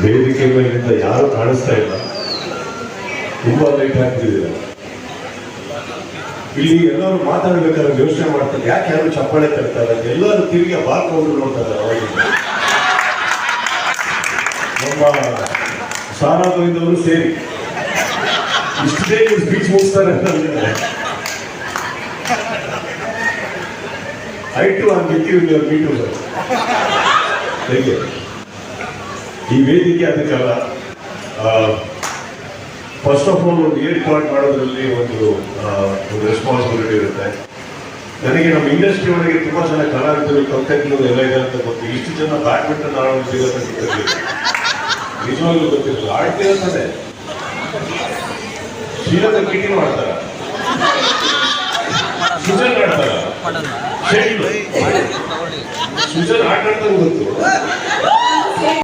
ವೇದಿಕೆ ಮೇಲಿಂದ ಯಾರು ಕಾಣಿಸ್ತಾ ಇಲ್ಲ, ತುಂಬಾ ಲೈಟ್ ಹಾಕ್ತಿದ್ದೀರ. ಇಲ್ಲಿ ಎಲ್ಲರೂ ಮಾತಾಡ್ಬೇಕಾದ್ರೆ ಯೋಚನೆ ಮಾಡ್ತಾರೆ, ಯಾಕೆ ಯಾರು ಚಪ್ಪಾಳೆ ತರ್ತಾರೆ, ಎಲ್ಲರೂ ತಿರುಗಿ ಬಾರ್ಕೊಂಡು ನೋಡ್ತಾರೆ. ಅವಾಗಿಂದ ನಮ್ಮ ಸಾರಾ ಗೋವಿಂದವರು ಸೇರಿ ಇಷ್ಟು ಬೇಗ ಸ್ಪೀಚ್ ಮುಗಿಸ್ತಾರೆ ಅಂತ ಐಟು ಆ ಮೀಟು ಹೇಗೆ ಈ ವೇದಿಕೆ ಅದಕ್ಕಲ್ಲ. ಫಸ್ಟ್ ಆಫ್ ಆಲ್ ಒಂದು ಏರ್ಪಾಟ್ ಮಾಡೋದ್ರಲ್ಲಿ ಒಂದು ರೆಸ್ಪಾನ್ಸಿಬಿಲಿಟಿ ಇರುತ್ತೆ. ನನಗೆ ನಮ್ಮ ಇಂಡಸ್ಟ್ರಿ ಒಳಗೆ ತುಂಬಾ ಜನ ಕಲಾವಿದರು ಕಂಪನಿಗಳು ಎಲ್ಲ ಇದೆ ಅಂತ ಗೊತ್ತು. ಇಷ್ಟು ಜನ ಬ್ಯಾಡ್ಮಿಂಟನ್ ಆಡೋದು ಸಿಗುತ್ತೆ ಗೊತ್ತಿರಲಿಲ್ಲ, ನಿಜವಾಗ್ಲೂ ಗೊತ್ತಿರಲಿಲ್ಲ. ಆಡ್ತಿರ್ತಾರೆ, ಶ್ರೀಲಂಕಾ ಕಿಟಿನೂ ಆಡ್ತಾರ, ಸುಜನ್ ಆಡ್ತಾರ, ಸುಜನ್ ಆಟ ಆಡ್ತಾರೆ ಗೊತ್ತು.